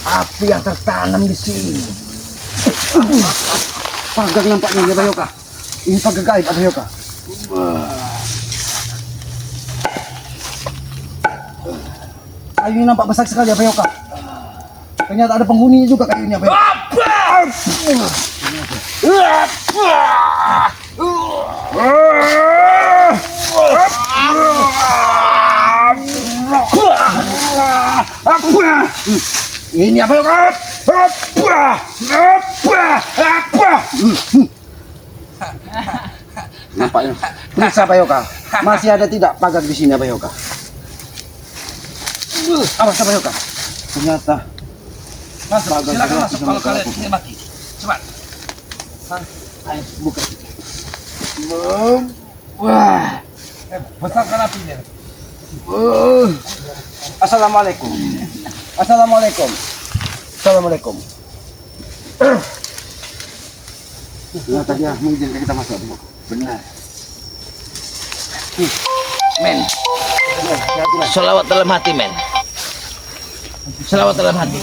api yang tertanam di sini. Pagar nampaknya ya Bayoka. Ini pagar gaib Bayoka. Kayunya nampak besar sekali ya Bayoka. Ternyata ada penghuninya juga kayunya Bayoka. Ini apa Bayoka? Nampaknya. Periksa Bayoka. Masih ada tidak pagar di sini Bayoka? Awas Bayoka. Ternyata. Masuk, silakan masuk kalau kalian ingin mati. Cepat. Ayo buka. Wah. Besarkan apinya. Assalamualaikum. Assalamualaikum. Assalamualaikum. Ternyata dia mengizinkan kita masuk. Benar. Men. Selawat dalam hati, men. Selawat dalam hati.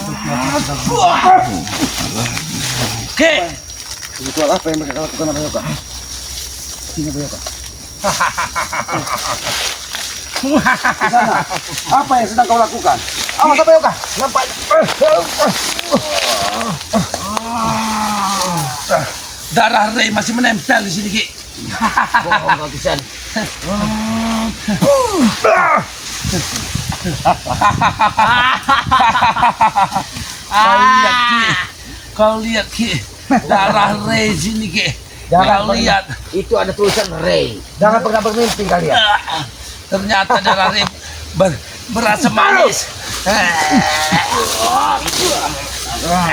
Oke. Ritual apa yang mereka lakukan Bayoka? Sini Bayoka. Di sana. Apa yang sedang kau lakukan? Awas Bayoka. Nampak. Darah Ray masih menempel di sini, Ki. Bohong kau Kisan. Kau lihat Ki. Darah Ray sini Ki. Kau lihat. Itu ada tulisan Ray. Jangan pernah bermimpi kalian. Ternyata darah Ray berasa manis.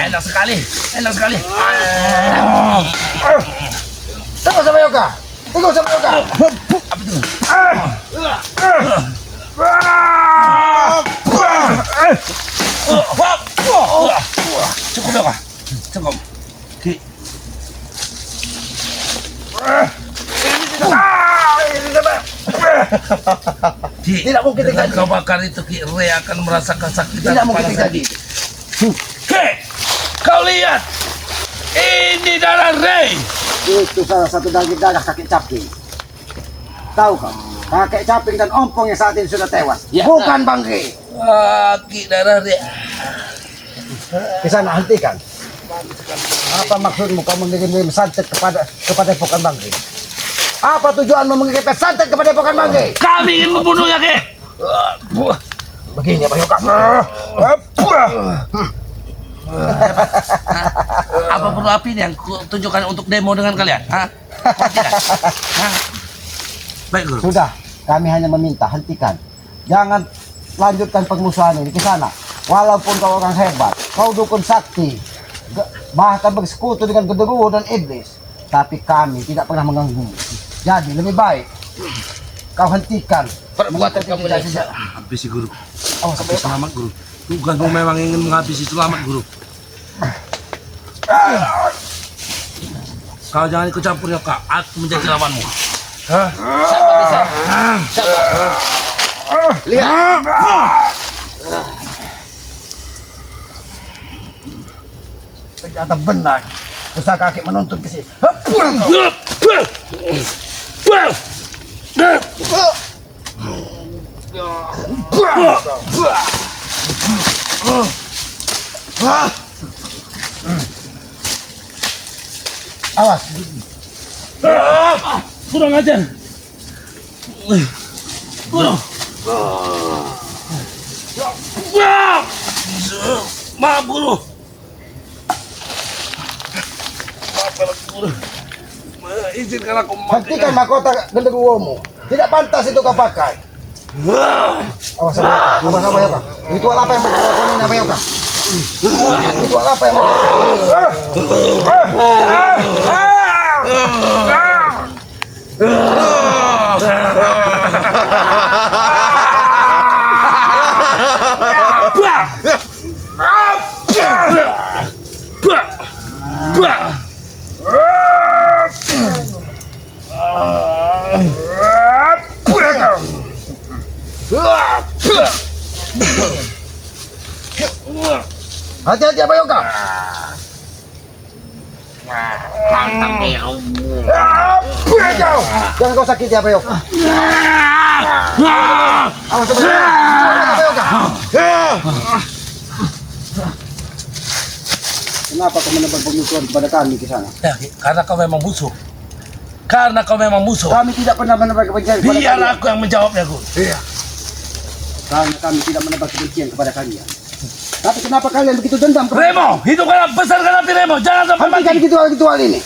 Enak sekali, enak sekali. Tunggu sama Yoga. Tunggu sama Yoga. Apa itu? Cukup Yoga, cukup. Ki. Ki, Tidak mungkin dengan terjadi. kau bakar itu Ki, Ray akan merasakan kesakitan. Tidak mungkin kepala terjadi. Ki, kau lihat. Ini darah Ray. Itu salah satu daging darah kakek Caping. Tahu kamu? Kakek Caping dan Ompong yang saat ini sudah tewas. Ya, Bukan Bangke. Ki, darah Ray. Ke sana hentikan. Apa maksudmu kau mengirim santet kepada Pokan Bangke? Apa tujuanmu mengirim santet kepada Pokan Bangke? Kami ingin membunuhnya, Ki. Begini Pak Yoga. Apa perlu api yang tunjukkan untuk demo dengan kalian? Hah? Tidak? Hah? Baik, Guru. Sudah, kami hanya meminta hentikan. Jangan lanjutkan permusuhan ini ke sana. Walaupun kau orang hebat, kau dukun sakti, bahkan bersekutu dengan genderuwo dan iblis, tapi kami tidak pernah mengganggu. Jadi lebih baik kau hentikan Perbuatan kamu ini. tidak. Habisi, Guru. Oh, sampai Selamat, Guru. Bukan kau memang ingin menghabisi, selamat, Guru. Kau jangan ikut campur ya, Kak. Aku menjadi lawanmu. Sabar, bisa. Sabar. lihat. Ternyata benar. Usaha kaki menuntun ke sini. Awas. Kurang ajar. Guru. Maaf, Guru. Maaf, Guru. Izinkan aku memakai. Hentikan mahkota genderuwomu. Tidak pantas itu kau pakai. Awas apa ya, Pak? Ritual apa yang mau kau lakukan apa ya, Pak? Ritual apa yang mau Hati-hati apa Yoga? Jangan kau sakiti apa Yoga. Awas apa Yoga. Kenapa kau menebar pemusuhan kepada kami ke sana? Ya, Ki, karena kau memang musuh. Karena kau memang musuh. Kami tidak pernah menebar kebencian kepada Biar kalian. aku yang menjawabnya, Gun. Iya. Karena kami tidak menebar kebencian kepada kalian. Tapi kenapa kalian begitu dendam? Remo, hidupkan besarkan hati Remo. Jangan sampai Hentikan mati. ritual ini.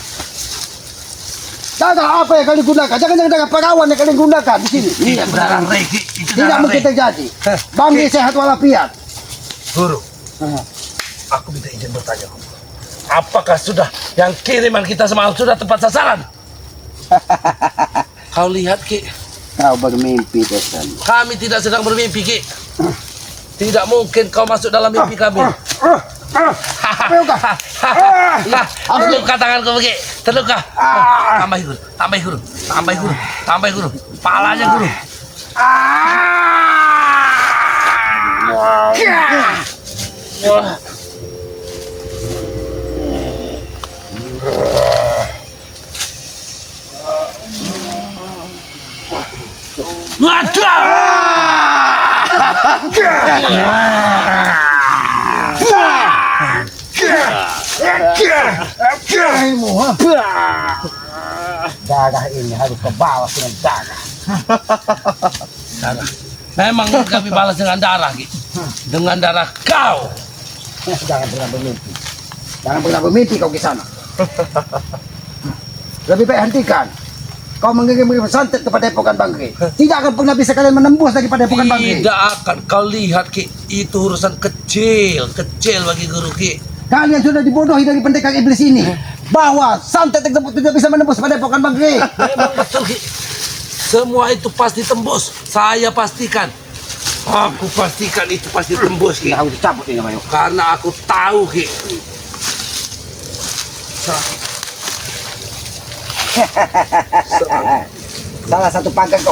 Dagang apa yang kalian gunakan? Jangan dagang perawan yang kalian gunakan di sini. Iya, darah Reki. Itu Tidak darah mungkin Reki. terjadi. Banggi sehat walafiat. Guru, aku minta izin bertanya. Guru. Apakah sudah yang kiriman kita semalam sudah tepat sasaran? Kau lihat, Ki. Kau bermimpi, Desan. Kami tidak sedang bermimpi, Ki. Tidak mungkin kau masuk dalam mimpi kami. Yoga? Terluka tanganku, Ki. Terluka. Tambah guru, tambah guru, tambah guru, tambah guru. Palanya guru. Darah ini harus kau balas dengan darah. Darah. Memang kami balas dengan darah, Ki. Dengan darah kau. Jangan pernah bermimpi. Jangan pernah bermimpi kau ke sana. Lebih baik hentikan. Kau mengirim santet kepada Epokan Bangri. Tidak akan pernah bisa kalian menembus daripada Epokan Bangri. Tidak akan kau lihat, Ki. Itu urusan kecil, kecil bagi guru, Ki. Kalian sudah dibodohi dari pendekar iblis ini. Bahwa santet tersebut tidak bisa menembus pada Epokan Bangri. Memang betul, Ki. Semua itu pasti tembus. Saya pastikan. Aku pastikan itu pasti tembus, Ki. Tidak harus dicabut ini, Mayu. Karena aku tahu, Ki. Salah satu pangkat kau.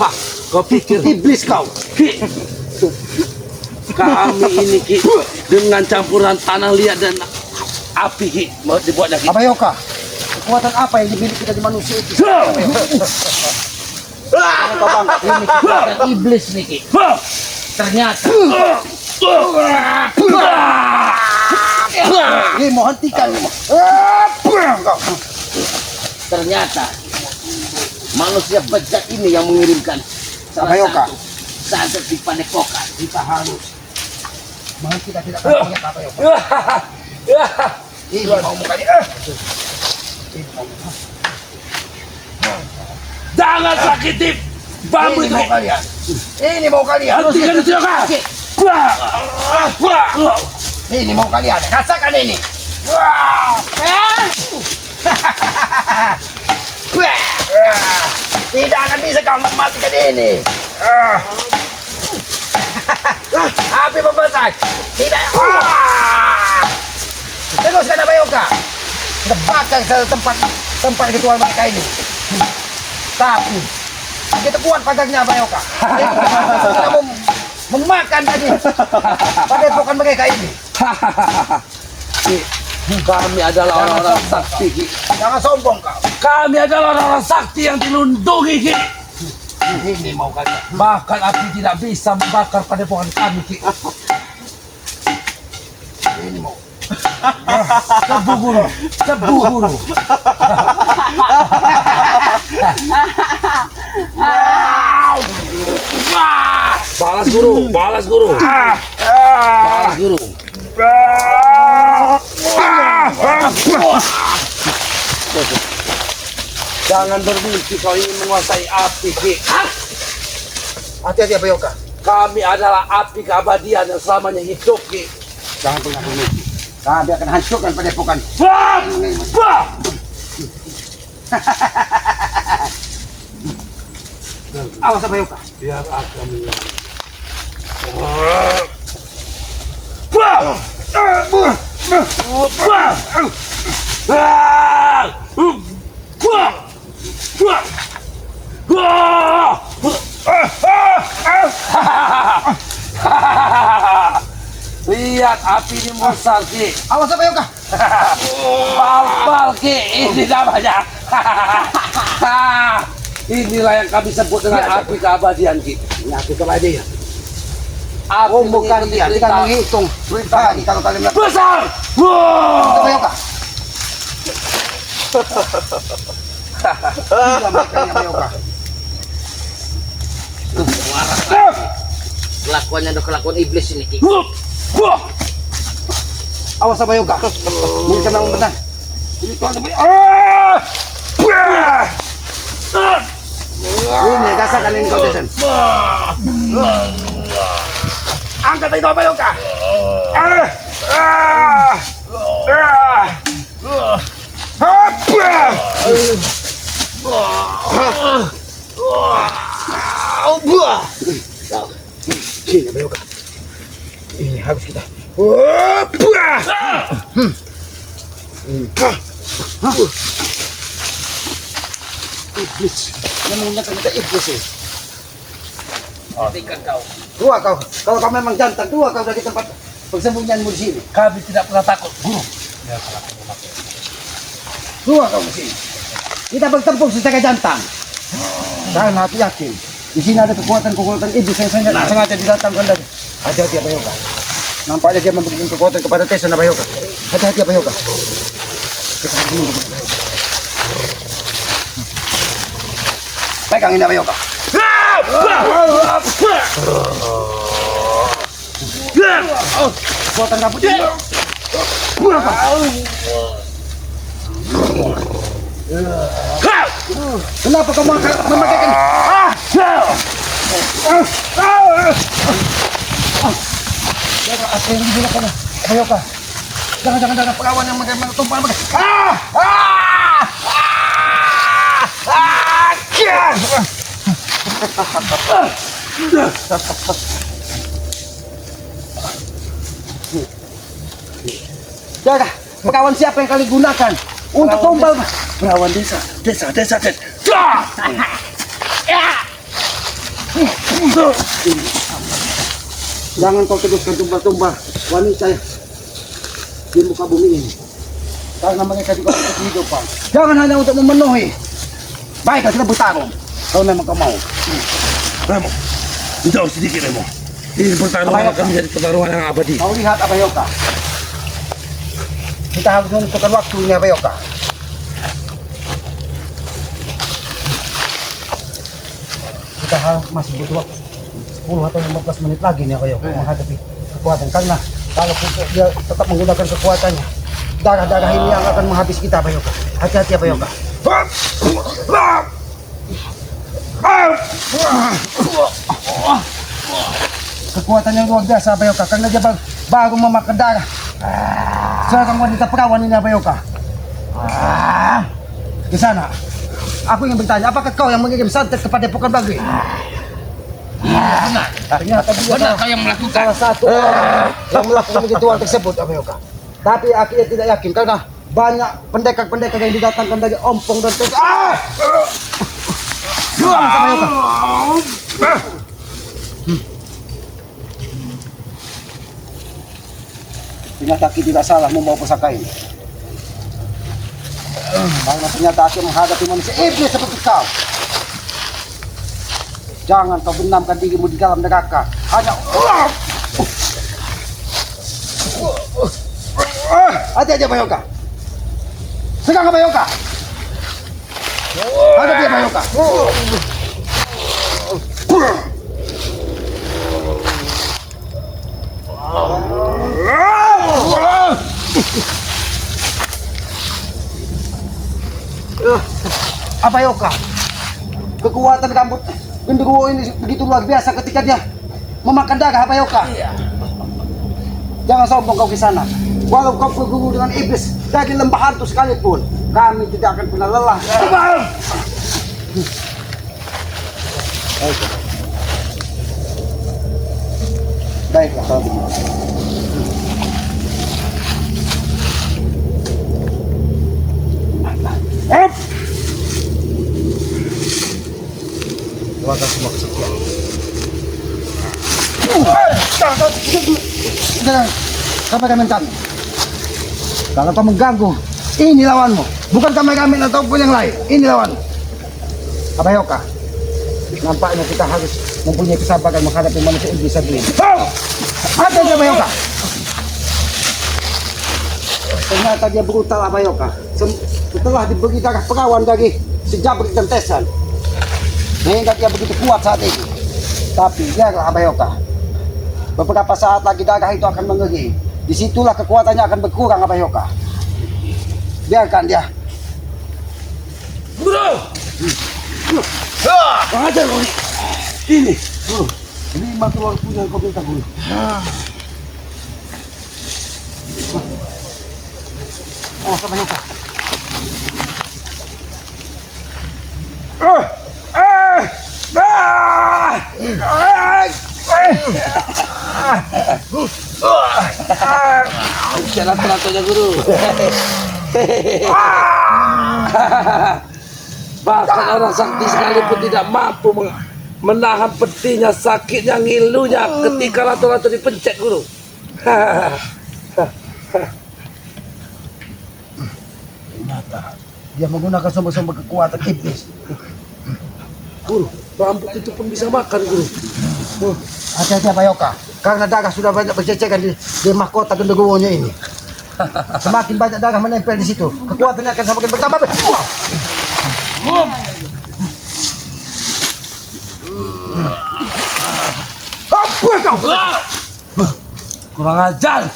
Hah, kau pikir Iblis kau. Ki, kami ini, Ki, dengan campuran tanah liat dan api, Ki, mau dibuat lagi. Apa Yoka? Kekuatan apa yang dimiliki dari manusia itu? Kau bang, ini kekuatan iblis nih, Ki. Ternyata. Ini mau hentikan ini. Ternyata manusia bejat ini yang mengirimkan Apa Yoka? santet di padepokan. Kita harus. Kita tidak akan lihat apa Yoka. Ini mau mukanya. Jangan sakiti bambu Ini itu. mau kalian. Ini mau kalian. Hentikan itu, Yoka. Ini mau kalian. Rasakan ini. Tidak akan bisa kau matikan ini. Api membesar. Tidak. Teruskan apa Yoka? Terbakar tempat ritual mereka ini. Tapi begitu kuat pagarnya apa Yoka? Kita mau memakan tadi pada epokan mereka ini. Kami adalah orang-orang sakti, Ki. Jangan sombong kau. Kami adalah orang-orang sakti yang dilindungi, Ki. Ini mau kalian. Bahkan api tidak bisa membakar padepokan kami, Ki. Ini mau. Tebu guru, tebu guru. Balas guru, balas guru. Balas guru. Jangan bermimpi kau ingin menguasai api, Ki. Hati-hati apa Yoka? Kami adalah api keabadian yang selamanya hidup, Ki. Jangan pernah bermimpi. Kami akan hancurkan pada epokan. Awas apa Yoka? Biar aku melihat. lihat api ini membesar Ki. Awas apa Yoka? Bal-bal Ki, ini namanya. Inilah yang kami sebut dengan api keabadian Ki. Ini api keabadian. Api Bukan dia, mengikuti tinggal perintah. menghitung. Perintah kalau kalian melakukan. Besar. Apa Wow. Yoka? Tidak makanya apa Yoka. Kelakuannya udah kelakuan iblis ini Ki. Wah. Awas apa Yoka? Ini kena benar. Ini tuan sampai. Ah. Ini rasakan ini kau Jason. Angkat itu apa Yoka? Sini apa Yoka? Ini harus kita. Iblis. Yang menggunakan kita iblis ini. Hentikan kau. Dua kau. Kalau kau memang jantan, dua kau dari tempat persembunyianmu di sini. Kami tidak pernah takut, Guru. Dua kau di sini. Kita bertempur secara jantan. Karena aku yakin di sini ada kekuatan-kekuatan iblis yang sengaja didatangkan dari. Hati-hati apa Yoka. Nampaknya dia memberikan kekuatan kepada Tesan apa Yoka. Hati-hati apa Yoka. Kita harus menunggu. Pegang ini apa Yoka. Kekuatan kabut ini. Apa? Kenapa kau memakaikan? Apa yang digunakan? Ayo kak, jangan perawan yang bagaimana tumpah Jaga, perawan siapa yang kalian gunakan untuk tumbal? Perawan desa. Jangan kau teruskan tumbal-tumbal wanita di muka bumi ini. Karena mereka juga untuk kehidupan. Jangan hanya untuk memenuhi. Baiklah kita bertarung. Kalau memang kau mau. Remo, jauh sedikit Remo. Ini pertarungan akan menjadi pertarungan yang abadi. Mau lihat apa Yoka? Kita harus menentukan waktu ini apa Yoka? Kita harus masih butuh waktu 10 atau 15 menit lagi nih apa Yoka menghadapi kekuatan. Karena kalau dia tetap menggunakan kekuatannya, darah-darah ini yang akan menghabisi kita apa Yoka. Hati-hati apa Yoka. Kekuatan yang luar biasa apa Yoka. Karena dia baru memakan darah seorang wanita perawan ini apa Yoka. Di sana aku ingin bertanya, apakah kau yang mengirim santet kepada Pokan Bagri? Benar. Ternyata dia Benar kau yang melakukan. salah satu orang yang melakukan ritual tersebut apa Yoka. Tapi akhirnya tidak yakin karena banyak pendekar-pendekar yang didatangkan dari Ompong dan Tes. Sama Yoka. Ternyata Ki tidak salah membawa pusaka ini. Karena ternyata Ki menghadapi manusia iblis seperti kau. Jangan kau benamkan dirimu di dalam neraka. Hanya hati-hati apa Yoka. Sekarang apa Yoka. Hadapi apa Yoka. Apa Yoka? Kekuatan rambut genderuwo ini begitu luar biasa ketika dia memakan darah apa Yoka? Jangan sombong kau ke sana. Walau kau berguru dengan iblis dari lembah hantu sekalipun, kami tidak akan pernah lelah. Baiklah kalau begitu. Doakan semua kesaktian. Jangan. kami kami. Kalau kau mengganggu, ini lawanmu. Bukan kami ataupun yang lain. Ini lawan. Abayoka. Nampaknya kita harus mempunyai kesabaran menghadapi manusia iblis satu ini. Ada dia Abayoka. Ternyata dia brutal Abayoka. Setelah diberi darah perawan dari sejabrik dan tesan, sehingga dia begitu kuat saat ini. Tapi biarlah Abayoka. Beberapa saat lagi darah itu akan mengering. Disitulah kekuatannya akan berkurang Abayoka. Biarkan dia. Guru! Ajar kau ini. Lima tulang punya yang kau minta guru. Oh, Abayoka. Jalan teraturnya guru. Bahkan orang sakti sekalipun tidak mampu menahan pedihnya, sakitnya, ngilunya ketika lato-lato dipencet guru. Ternyata dia menggunakan sumber-sumber kekuatan iblis. Guru, rambut itu pun bisa makan guru. Hati-hati Abayoka, karena darah sudah banyak berceceran di mahkota genderuwonya ini. Semakin banyak darah menempel di situ, kekuatannya akan semakin bertambah. Apa kau? Kurang ajar.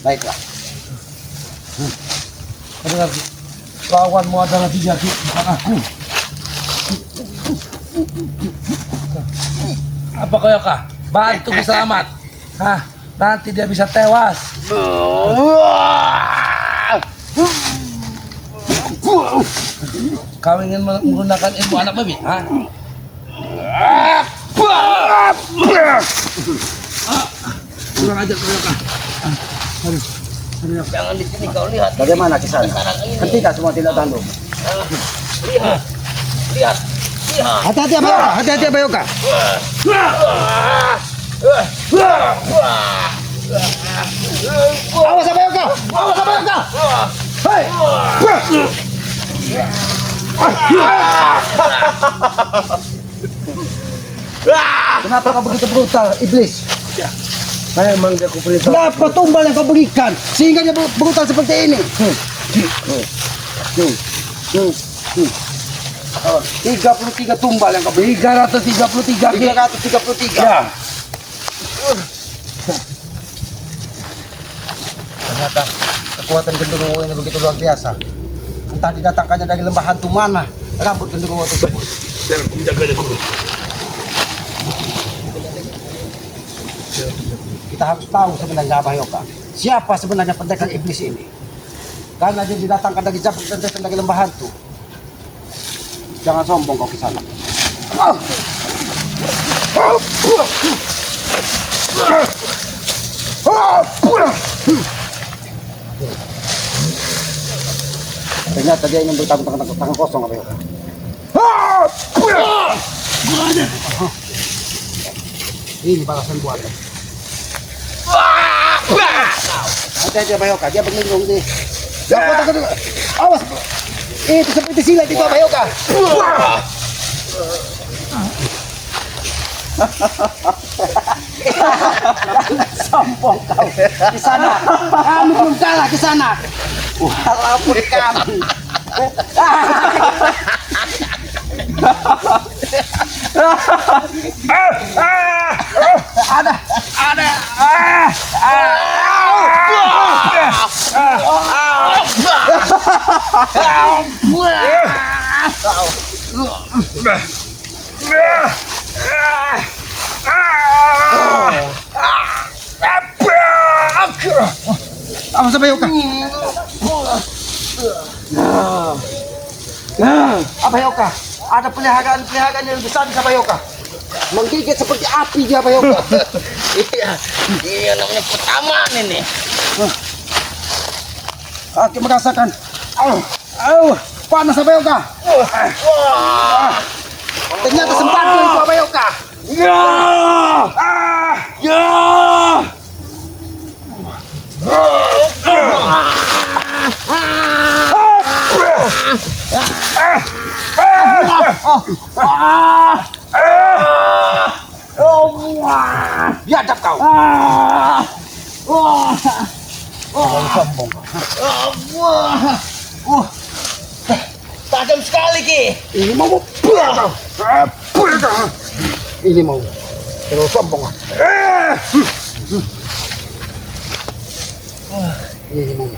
Baiklah. Dengar, lawanmu adalah dia, bukan aku. Apa kau Yoka? Bantu selamat. Hah, nanti dia bisa tewas. Kau ingin menggunakan ilmu anak babi? Hah? Kurang ajar kau Yoka. Jangan di sini kau lihat. Bagaimana kisah? Hentikan semua tindak tanduk. Lihat. Lihat. Lihat. Hati-hati Abayoka, hati-hati Abayoka. Awas Abayoka, awas Abayoka. Hei. Kenapa kau begitu brutal, iblis? Memang dia kuperintah. Berapa tumbal yang kau berikan sehingga dia brutal seperti ini? 33 tumbal yang kau beri. 333 333. Ya. Ternyata kekuatan genderuwo ini begitu luar biasa. Entah didatangkannya dari lembah hantu mana rambut genderuwo tersebut. Jangan menjaga dia guru. Kita harus tahu sebenarnya Abayoka, siapa sebenarnya pendekar iblis ini. Karena dia didatangkan dari jabrik dan tesan dari lembah hantu. Jangan sombong kau ke sana. Ternyata dia ingin bertarung tangan kosong Abayoka. Ini balasan buat. Hati-hati Abayoka, dia berlindung di. Awas. Itu seperti silat itu Abayoka. Sombong kau. Di sana. Kamu belum kalah ke sana. Walaupun kami. Awas Abayoka. Abayoka, ada peliharaan yang besar di Abayoka. Menggigit seperti api dia Abayoka. Iya namanya pertamaan ini. Aku merasakan. Panas Abayoka. Ternyata sempat itu Abayoka. Biadab kau. Jangan sombong. Tajam sekali Ki. Ini mau buah kau. Buah kau. Ini mau. Terus sombong. Ini mau.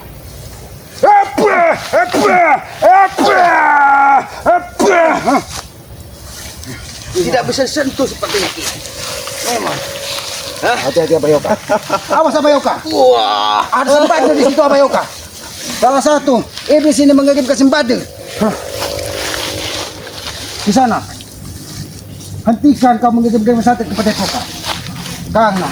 Tidak bisa sentuh seperti ini Ki. Memang. Hati-hati Abayoka. Awas Abayoka. Wah. Ada sembada di situ Abayoka. Salah satu iblis ini mengirimkan sembada. Di sana. Hentikan kau mengirimkan santet kepada Epoka. Karena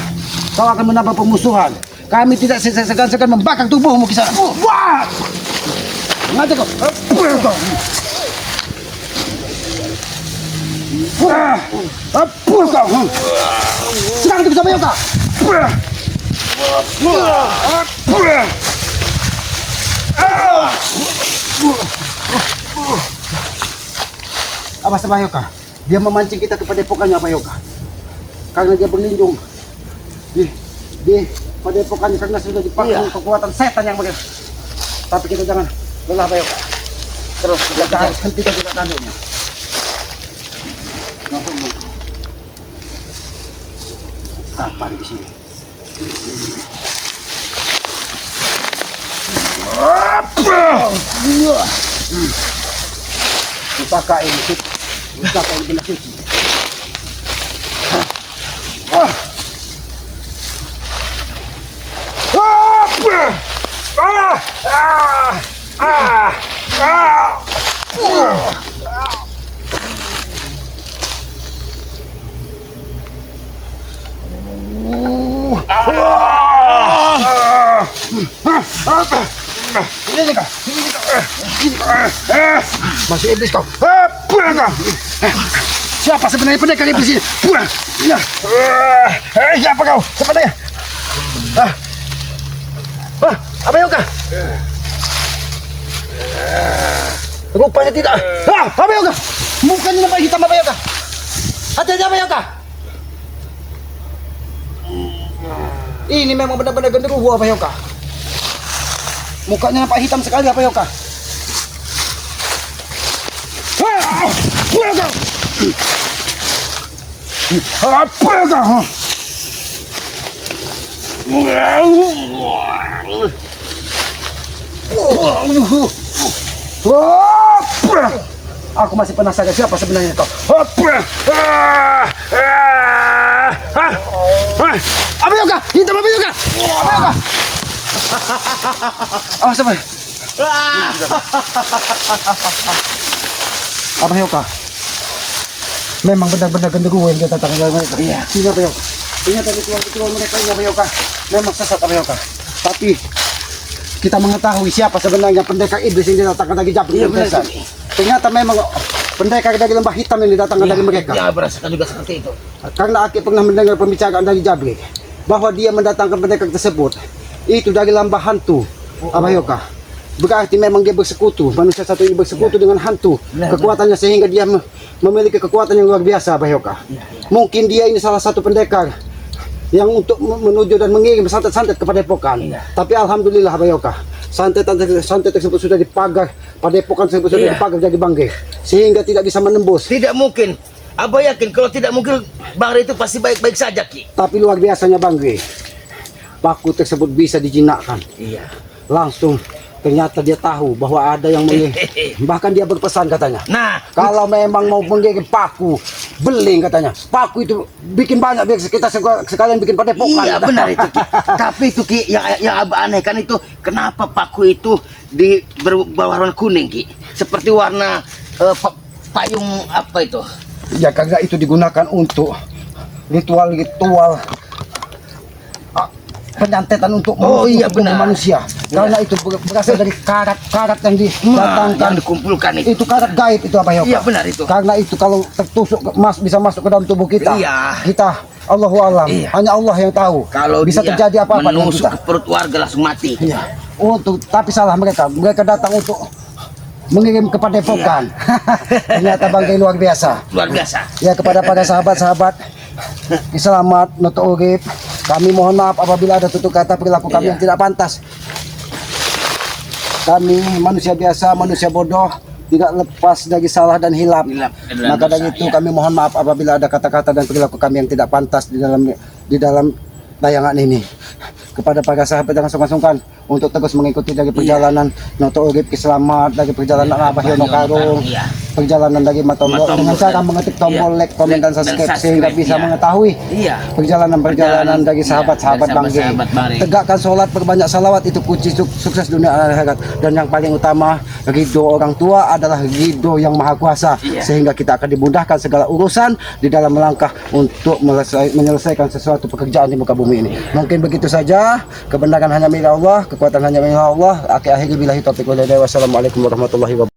kau akan menambah pemusuhan. Kami tidak segan-segan membakar tubuhmu di sana. Wah! Ngajak kau. Apur kau. Sekarang itu bisa Abayoka. Awas Abayoka. Dia memancing kita kepada epokannya Abayoka. Karena dia berlindung di pada epokannya karena sudah dipakai kekuatan setan yang begitu. Tapi kita jangan lelah Abayoka. Terus kita harus hentikan tidak tanduknya. Kapan di sini? Pusaka ini benar suci. Ini kau. Masih iblis kau. Siapa sebenarnya pendekar iblis ini? Siapa kau sebenarnya? Abayoka. Rupanya tidak. Abayoka. Mukanya nampak hitam Abayoka. Hati-hati Abayoka. Ini memang benar-benar genderuwo Abayoka. Mukanya nampak hitam sekali Abayoka. Aku masih penasaran siapa sebenarnya kau. Abayoka, hitam Abayoka. Abayoka. Awas apa? Abayoka. Memang benar-benar genderuwo yang dia datang dari mereka. Iya. Sini Abayoka. Ingat tadi tuan mereka ini Abayoka. Memang sesat Abayoka. Tapi kita mengetahui siapa sebenarnya pendekar iblis yang didatangkan dari Jabri. Iya benar. Ternyata memang pendekar dari lembah hitam yang didatangkan dari mereka. Ya berasakan juga seperti itu. Karena Aki pernah mendengar pembicaraan dari Jabri bahwa dia mendatangkan pendekar tersebut itu dari lembah hantu Abayoka. Berarti memang dia bersekutu, manusia satu ini bersekutu dengan hantu. Kekuatannya sehingga dia memiliki kekuatan yang luar biasa Abayoka. Mungkin dia ini salah satu pendekar yang untuk menuju dan mengirim santet-santet kepada epokan. Tapi alhamdulillah Abayoka, santet tersebut sudah dipagar, pada epokan tersebut sudah dipagar jadi bangke, sehingga tidak bisa menembus. Tidak mungkin. Abah yakin kalau tidak mungkin Bahri itu pasti baik-baik saja Ki. Tapi luar biasanya bangke, paku tersebut bisa dijinakkan. Iya. Langsung ternyata dia tahu bahwa ada yang bahkan dia berpesan katanya. Nah, Kalau memang mau mengirim paku, beling katanya. Paku itu bikin banyak biar kita sekalian bikin padepokan. iya benar itu Ki. Tapi itu Ki yang Abah aneh kan itu kenapa paku itu berwarna kuning Ki? Seperti warna payung apa itu? Ya karena itu digunakan untuk ritual penyantetan untuk tubuh manusia. Karena itu berasal dari karat yang didatangkan, yang dikumpulkan itu. Itu karat gaib itu Abayoka. Iya benar itu. Karena itu kalau tertusuk bisa masuk ke dalam tubuh kita. Iya. Kita Allahu alam. Iya. Hanya Allah yang tahu. Kalau bisa dia terjadi apa-apa dengan menusuk kita. ke perut warga langsung mati. Iya. Tapi salah mereka. Mereka datang untuk mengirim ke padepokan. Ternyata Bangke luar biasa. Luar biasa. Ya, kepada para sahabat-sahabat selamat noto urip, kami mohon maaf apabila ada tutur kata perilaku kami Iya. yang tidak pantas. Kami manusia biasa, manusia bodoh, tidak lepas dari salah dan hilap. Maka dari itu kami mohon maaf apabila ada kata-kata dan perilaku kami yang tidak pantas di dalam tayangan ini. Kepada para sahabat jangan sungkan-sungkan untuk terus mengikuti dari perjalanan Noto Urip Selamat, dari perjalanan Abah Yono Karung, Iya. perjalanan dari Matombol Matombol, dengan cara iya. mengetik tombol Iya. like, komen dan subscribe sehingga bisa iya. mengetahui Iya. perjalanan dari Iya, sahabat-sahabat dari Bangke. sahabat-sahabat Bangke. Tegakkan sholat, berbanyak salawat, itu kunci sukses dunia dan akhirat. Dan yang paling utama, ridho orang tua adalah ridho yang maha kuasa. Iya. Sehingga kita akan dimudahkan segala urusan di dalam melangkah untuk menyelesaikan sesuatu pekerjaan di muka bumi ini. Mungkin begitu saja. Kebenaran hanya milik Allah, kekuatan hanya milik Allah. Akhir-akhir billahi taufiq wal hidayah. Wassalamualaikum warahmatullahi wabarakatuh.